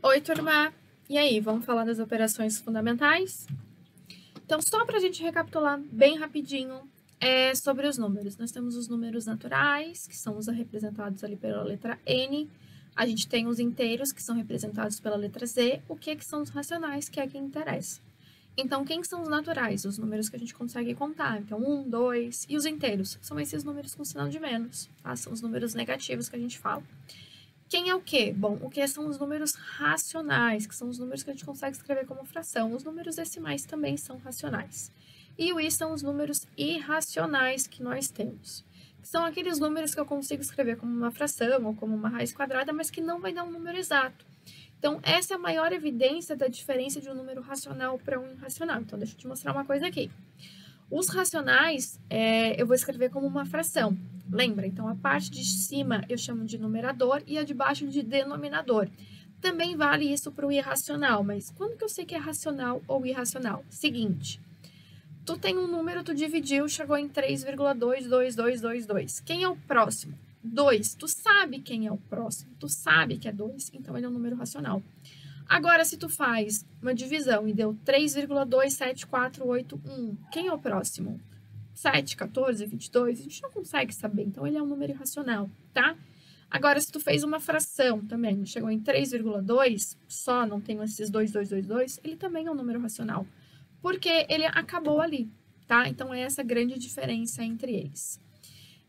Oi, turma! E aí, vamos falar das operações fundamentais? Então, só para a gente recapitular bem rapidinho sobre os números. Nós temos os números naturais, que são os representados ali pela letra N. A gente tem os inteiros, que são representados pela letra Z. O que são os racionais, que é quem interessa. Então, quem são os naturais? Os números que a gente consegue contar. Então, 1, 2. E os inteiros? São esses números com sinal de menos, tá? São os números negativos que a gente fala. Quem é o quê? Bom, o que são os números racionais, que são os números que a gente consegue escrever como fração. Os números decimais também são racionais. E o I são os números irracionais que nós temos. Que são aqueles números que eu consigo escrever como uma fração ou como uma raiz quadrada, mas que não vai dar um número exato. Então, essa é a maior evidência da diferença de um número racional para um irracional. Então, deixa eu te mostrar uma coisa aqui. Os racionais, eu vou escrever como uma fração. Lembra? Então, a parte de cima eu chamo de numerador e a de baixo de denominador. Também vale isso para o irracional, mas quando que eu sei que é racional ou irracional? Seguinte, tu tem um número, tu dividiu, chegou em 3,22222. Quem é o próximo? 2. Tu sabe quem é o próximo, tu sabe que é 2, então ele é um número racional. Agora, se tu faz uma divisão e deu 3,27481, quem é o próximo? 7, 14, 22, a gente não consegue saber, então ele é um número irracional, tá? Agora, se tu fez uma fração também, chegou em 3,2, só não tem esses 2222, ele também é um número racional, porque ele acabou ali, tá? Então, é essa grande diferença entre eles.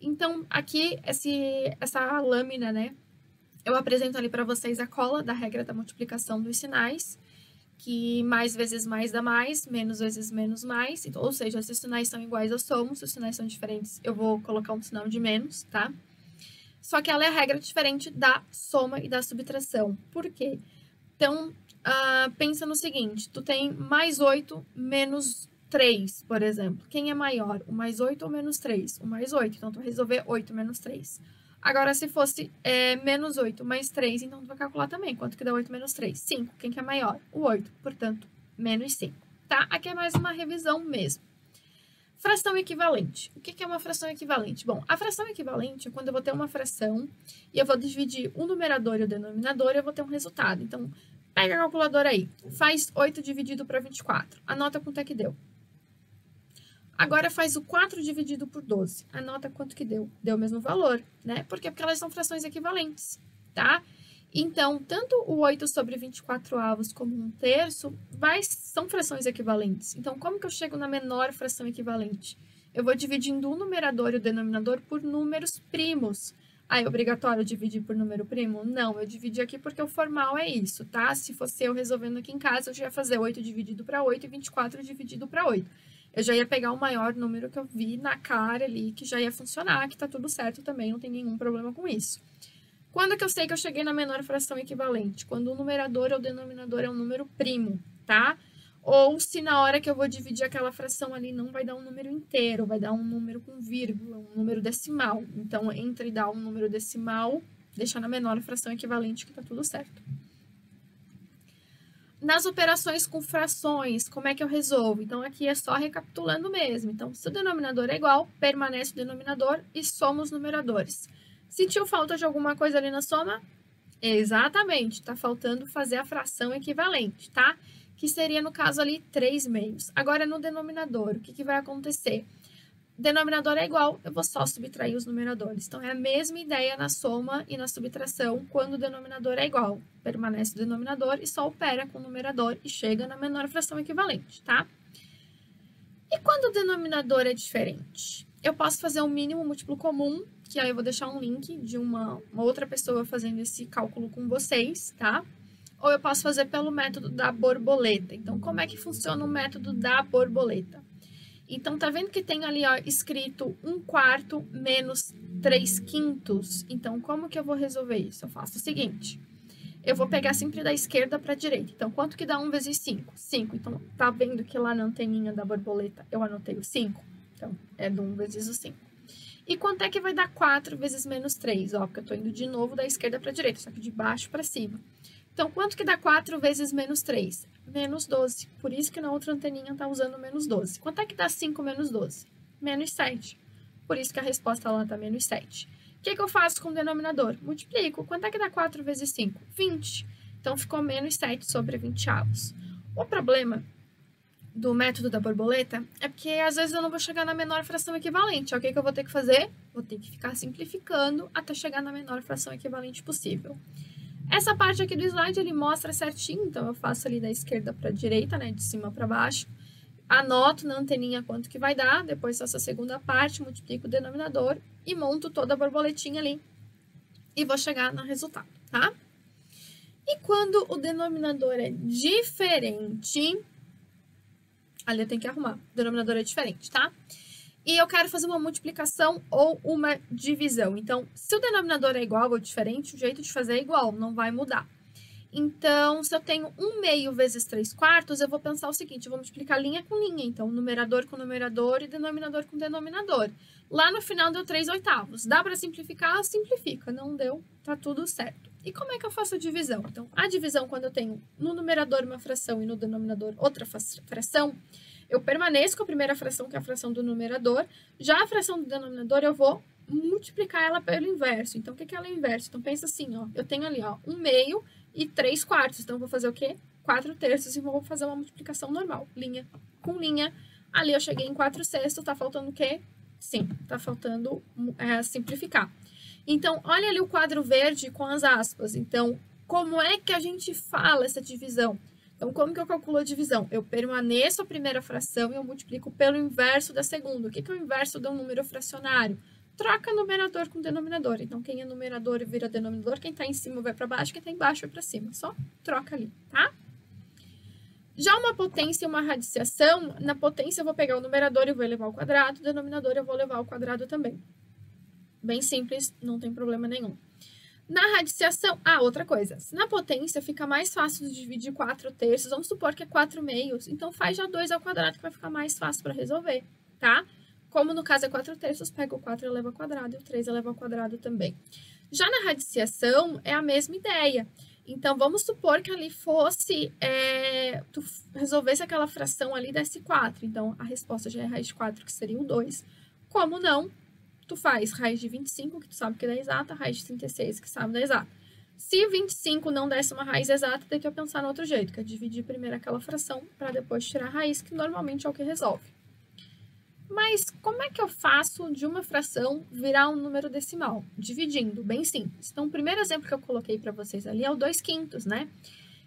Então, aqui, essa lâmina, né? Eu apresento ali para vocês a cola da regra da multiplicação dos sinais, que mais vezes mais dá mais, menos vezes menos mais, então, ou seja, se os sinais são iguais eu somo, se os sinais são diferentes eu vou colocar um sinal de menos, tá? Só que ela é a regra diferente da soma e da subtração. Por quê? Então, pensa no seguinte, tu tem mais 8 menos 3, por exemplo. Quem é maior, o mais 8 ou menos 3? O mais 8, então tu vai resolver 8 menos 3. Agora, se fosse menos 8 mais 3, então tu vai calcular também. Quanto que dá 8 menos 3? 5. Quem que é maior? O 8, portanto, menos 5. Tá? Aqui é mais uma revisão mesmo. Fração equivalente. O que é uma fração equivalente? Bom, a fração equivalente é quando eu vou ter uma fração e eu vou dividir o numerador e o denominador e eu vou ter um resultado. Então, pega a calculadora aí. Faz 8 dividido para 24. Anota quanto é que deu. Agora faz o 4 dividido por 12. Anota quanto que deu. Deu o mesmo valor, né? Por quê? Porque elas são frações equivalentes, tá? Então, tanto o 8 sobre 24 avos como 1/3 são frações equivalentes. Então, como que eu chego na menor fração equivalente? Eu vou dividindo o numerador e o denominador por números primos. Ah, é obrigatório dividir por número primo? Não, eu dividi aqui porque o formal é isso, tá? Se fosse eu resolvendo aqui em casa, eu já ia fazer 8 dividido para 8 e 24 dividido para 8. Eu já ia pegar o maior número que eu vi na cara ali, que já ia funcionar, que tá tudo certo também, não tem nenhum problema com isso. Quando que eu sei que eu cheguei na menor fração equivalente? Quando o numerador ou o denominador é um número primo, tá? Ou se na hora que eu vou dividir aquela fração ali não vai dar um número inteiro, vai dar um número com vírgula, um número decimal. Então, entre dar um número decimal, deixar na menor fração equivalente que tá tudo certo. Nas operações com frações, como é que eu resolvo? Então, aqui é só recapitulando mesmo. Então, se o denominador é igual, permanece o denominador e soma os numeradores. Sentiu falta de alguma coisa ali na soma? Exatamente, tá faltando fazer a fração equivalente, tá? Que seria, no caso ali, 3/2. Agora, no denominador, o que vai acontecer? Denominador é igual, eu vou só subtrair os numeradores. Então, é a mesma ideia na soma e na subtração quando o denominador é igual. Permanece o denominador e só opera com o numerador e chega na menor fração equivalente, tá? E quando o denominador é diferente? Eu posso fazer um mínimo múltiplo comum, que aí eu vou deixar um link de uma outra pessoa fazendo esse cálculo com vocês, tá? Ou eu posso fazer pelo método da borboleta. Então, como é que funciona o método da borboleta? Então, tá vendo que tem ali, ó, escrito 1/4 menos 3/5? Então, como que eu vou resolver isso? Eu faço o seguinte, eu vou pegar sempre da esquerda para a direita. Então, quanto que dá 1 vezes 5? 5. Então, tá vendo que lá na anteninha da borboleta eu anotei o 5? Então, é do 1 vezes o 5. E quanto é que vai dar 4 vezes menos 3? Ó, porque eu tô indo de novo da esquerda para a direita, só que de baixo para cima. Então, quanto que dá 4 vezes menos 3? Menos 12. Por isso que na outra anteninha tá usando menos 12. Quanto é que dá 5 menos 12? Menos 7. Por isso que a resposta lá tá menos 7. O que eu faço com o denominador? Multiplico. Quanto é que dá 4 vezes 5? 20. Então, ficou menos 7 sobre 20avos. O problema do método da borboleta é porque, às vezes, eu não vou chegar na menor fração equivalente. O que eu vou ter que fazer? Vou ter que ficar simplificando até chegar na menor fração equivalente possível. Essa parte aqui do slide, ele mostra certinho, então eu faço ali da esquerda para a direita, né, de cima para baixo. Anoto na anteninha quanto que vai dar, depois faço a segunda parte, multiplico o denominador e monto toda a borboletinha ali e vou chegar no resultado, tá? E quando o denominador é diferente, ali eu tenho que arrumar, o denominador é diferente, tá? E eu quero fazer uma multiplicação ou uma divisão. Então, se o denominador é igual ou diferente, o jeito de fazer é igual, não vai mudar. Então, se eu tenho 1/2 vezes 3/4, eu vou pensar o seguinte, eu vou multiplicar linha com linha. Então, numerador com numerador e denominador com denominador. Lá no final deu 3/8. Dá para simplificar? Simplifica. Não deu, tá tudo certo. E como é que eu faço a divisão? Então, a divisão, quando eu tenho no numerador uma fração e no denominador outra fração, eu permaneço com a primeira fração, que é a fração do numerador. Já a fração do denominador, eu vou multiplicar ela pelo inverso. Então, o que é o inverso? Então, pensa assim, ó, eu tenho ali, ó, 1/2 e 3/4. Então, eu vou fazer o quê? 4/3 e vou fazer uma multiplicação normal. Linha com linha. Ali eu cheguei em 4/6, tá faltando o quê? Sim, tá faltando simplificar. Então, olha ali o quadro verde com as aspas. Então, como é que a gente fala essa divisão? Então, como que eu calculo a divisão? Eu permaneço a primeira fração e eu multiplico pelo inverso da segunda. O que é o inverso de um número fracionário? Troca numerador com denominador. Então, quem é numerador vira denominador, quem está em cima vai para baixo, quem está embaixo vai para cima. Só troca ali, tá? Já uma potência e uma radiciação, na potência eu vou pegar o numerador e vou elevar ao quadrado, o denominador eu vou levar ao quadrado também. Bem simples, não tem problema nenhum. Na radiciação, outra coisa, se na potência fica mais fácil de dividir 4/3, vamos supor que é 4/2, então faz já 2 ao quadrado que vai ficar mais fácil para resolver, tá? Como no caso é 4/3, pega o 4 e eleva ao quadrado, e o 3 eleva ao quadrado também. Já na radiciação, é a mesma ideia. Então, vamos supor que ali fosse, tu resolvesse aquela fração ali, desse 4. Então, a resposta já é raiz de 4, que seria o 2. Como não? Tu faz raiz de 25, que tu sabe que dá exata, raiz de 36, que sabe da exata. Se 25 não desse uma raiz exata, tem que eu pensar no outro jeito, que é dividir primeiro aquela fração para depois tirar a raiz, que normalmente é o que resolve. Mas como é que eu faço de uma fração virar um número decimal? Dividindo, bem simples. Então, o primeiro exemplo que eu coloquei para vocês ali é o 2/5, né?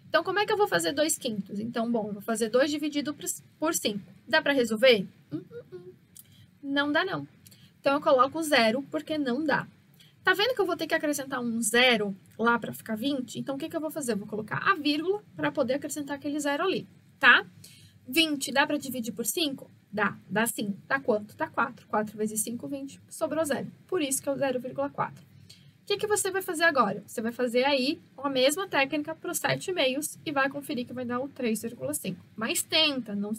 Então, como é que eu vou fazer 2/5? Então, bom, eu vou fazer 2 dividido por 5. Dá para resolver? Não dá, não. Então, eu coloco 0, porque não dá. Tá vendo que eu vou ter que acrescentar um 0 lá para ficar 20? Então, o que eu vou fazer? Eu vou colocar a vírgula para poder acrescentar aquele 0 ali, tá? 20 dá para dividir por 5? Dá sim. Dá quanto? Dá 4. 4 vezes 5, 20. Sobrou 0. Por isso que é o 0,4. O que você vai fazer agora? Você vai fazer aí a mesma técnica para os 7/2 e vai conferir que vai dar o 3,5. Mas tenta, não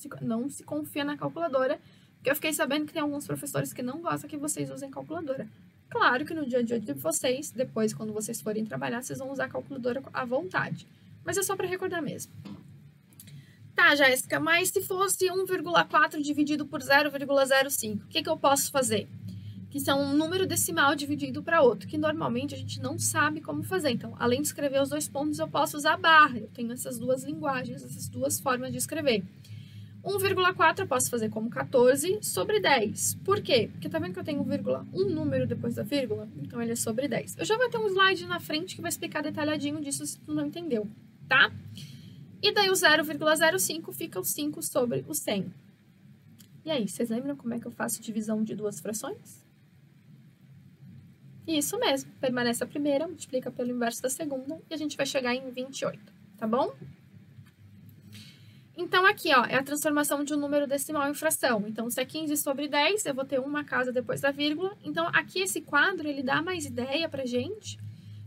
se confia na calculadora, porque eu fiquei sabendo que tem alguns professores que não gostam que vocês usem calculadora. Claro que no dia a dia de vocês, depois quando vocês forem trabalhar, vocês vão usar a calculadora à vontade. Mas é só para recordar mesmo. Tá, Jéssica, mas se fosse 1,4 dividido por 0,05, o que eu posso fazer? Que são um número decimal dividido para outro, que normalmente a gente não sabe como fazer. Então, além de escrever os 2 pontos, eu posso usar a barra. Eu tenho essas duas linguagens, essas duas formas de escrever. 1,4 eu posso fazer como 14 sobre 10. Por quê? Porque tá vendo que eu tenho um número depois da vírgula? Então, ele é sobre 10. Eu já vou ter um slide na frente que vai explicar detalhadinho disso se tu não entendeu, tá? E daí o 0,05 fica o 5 sobre o 100. E aí, vocês lembram como é que eu faço divisão de duas frações? Isso mesmo, permanece a primeira, multiplica pelo inverso da segunda e a gente vai chegar em 28, tá bom? Então, aqui, ó, é a transformação de um número decimal em fração. Então, se é 15 sobre 10, eu vou ter uma casa depois da vírgula. Então, aqui esse quadro, ele dá mais ideia pra gente,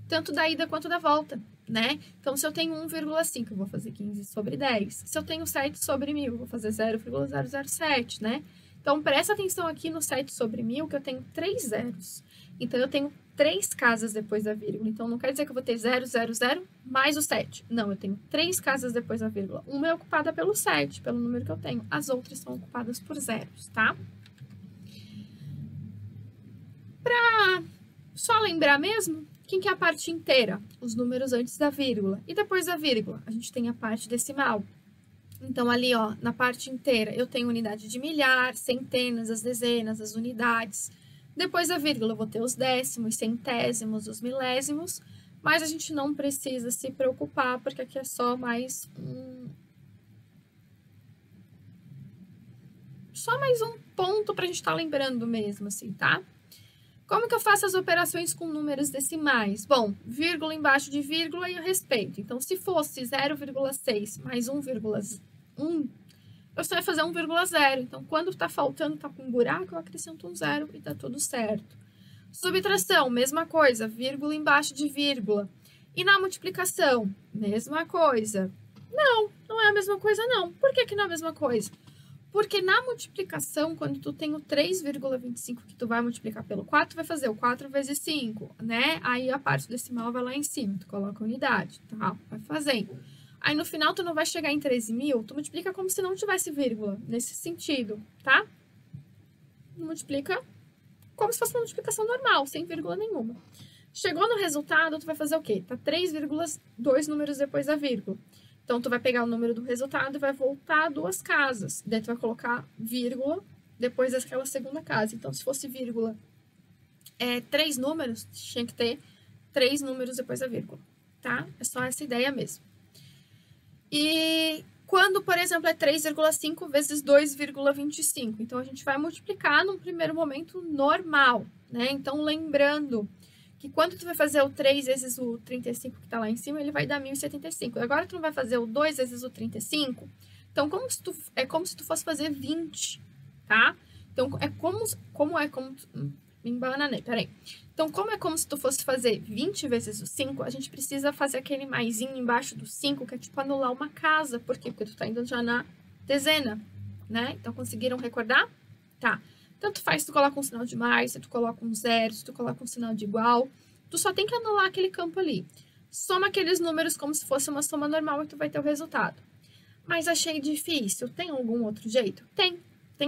tanto da ida quanto da volta, né? Então, se eu tenho 1,5, eu vou fazer 15 sobre 10. Se eu tenho 7 sobre 1000, eu vou fazer 0,007, né? Então, presta atenção aqui no 7 sobre 1000, que eu tenho 3 zeros. Então, eu tenho 3 casas depois da vírgula. Então, não quer dizer que eu vou ter 0, 0, 0 mais o 7. Não, eu tenho 3 casas depois da vírgula. Uma é ocupada pelo 7, pelo número que eu tenho. As outras são ocupadas por zeros, tá? Pra só lembrar mesmo, Quem que é a parte inteira? Os números antes da vírgula. E depois da vírgula, a gente tem a parte decimal. Então, ali, ó, na parte inteira, eu tenho unidade de milhar, centenas, as dezenas, as unidades. Depois da vírgula, eu vou ter os décimos, centésimos, os milésimos. Mas a gente não precisa se preocupar, porque aqui é só mais um ponto para a gente estar lembrando mesmo, assim, tá? Como que eu faço as operações com números decimais? Bom, vírgula embaixo de vírgula e eu respeito. Então, se fosse 0,6 mais 1,1, eu só ia fazer 1,0. Então, quando tá faltando, tá com um buraco, eu acrescento um 0 e tá tudo certo. Subtração, mesma coisa, vírgula embaixo de vírgula. E na multiplicação, mesma coisa. Não é a mesma coisa, não. Por que não é a mesma coisa? Porque na multiplicação, quando tu tem o 3,25 que tu vai multiplicar pelo 4, tu vai fazer o 4 vezes 5, né? Aí a parte decimal vai lá em cima, tu coloca a unidade, tá? Vai fazendo. Aí no final tu não vai chegar em 13.000, tu multiplica como se não tivesse vírgula, nesse sentido, tá? Multiplica como se fosse uma multiplicação normal, sem vírgula nenhuma. Chegou no resultado, tu vai fazer o quê? Tá 3,2 números depois da vírgula. Então, tu vai pegar o número do resultado e vai voltar 2 casas. Daí, tu vai colocar vírgula depois daquela segunda casa. Então, se fosse vírgula 3 números, tinha que ter 3 números depois da vírgula, tá? É só essa ideia mesmo. E quando, por exemplo, é 3,5 vezes 2,25. Então, a gente vai multiplicar num primeiro momento normal, né? Então, lembrando que quando tu vai fazer o 3 vezes o 35 que tá lá em cima, ele vai dar 1075. Agora tu não vai fazer o 2 vezes o 35, então é como se tu fosse fazer 20, tá? Então, me embananei, peraí. Então, como é como se tu fosse fazer 20 vezes o 5, a gente precisa fazer aquele maisinho embaixo do 5, que é tipo anular uma casa. Por quê? Porque tu tá indo já na dezena, né? Então, conseguiram recordar? Tá. Tanto faz se tu coloca um sinal de mais, se tu coloca um zero, se tu coloca um sinal de igual. Tu só tem que anular aquele campo ali. Soma aqueles números como se fosse uma soma normal e tu vai ter o resultado. Mas achei difícil. Tem algum outro jeito? Tem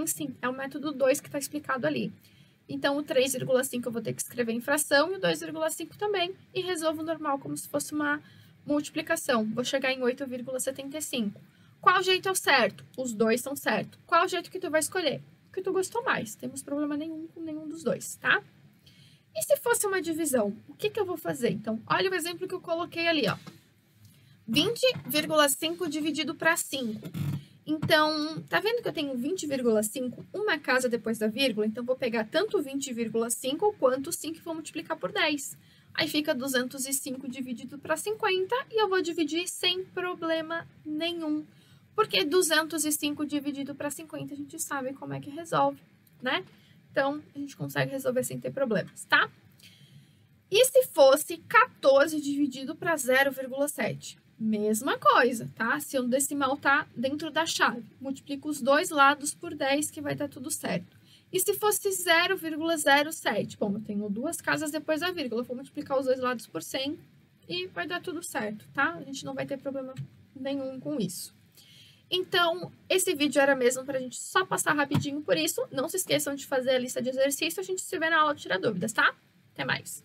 sim. É o método 2 que está explicado ali. Então, o 3,5 eu vou ter que escrever em fração e o 2,5 também. E resolvo normal como se fosse uma multiplicação. Vou chegar em 8,75. Qual jeito é o certo? Os dois são certos. Qual o jeito que tu vai escolher? O que tu gostou mais. Temos problema nenhum com nenhum dos dois, tá? E se fosse uma divisão, o que eu vou fazer? Então, olha o exemplo que eu coloquei ali, ó. 20,5 dividido para 5. Então, tá vendo que eu tenho 20,5, uma casa depois da vírgula? Então, vou pegar tanto 20,5 quanto 5 e vou multiplicar por 10. Aí fica 205 dividido para 50 e eu vou dividir sem problema nenhum. Porque 205 dividido para 50 a gente sabe como é que resolve, né? Então, a gente consegue resolver sem ter problemas, tá? E se fosse 14 dividido para 0,7? Mesma coisa, tá? Se o decimal tá dentro da chave, multiplico os dois lados por 10 que vai dar tudo certo. E se fosse 0,07? Bom, eu tenho 2 casas depois da vírgula, eu vou multiplicar os dois lados por 100 e vai dar tudo certo, tá? A gente não vai ter problema nenhum com isso. Então, esse vídeo era mesmo pra gente só passar rapidinho por isso. Não se esqueçam de fazer a lista de exercício, a gente se vê na aula de tirar dúvidas, tá? Até mais!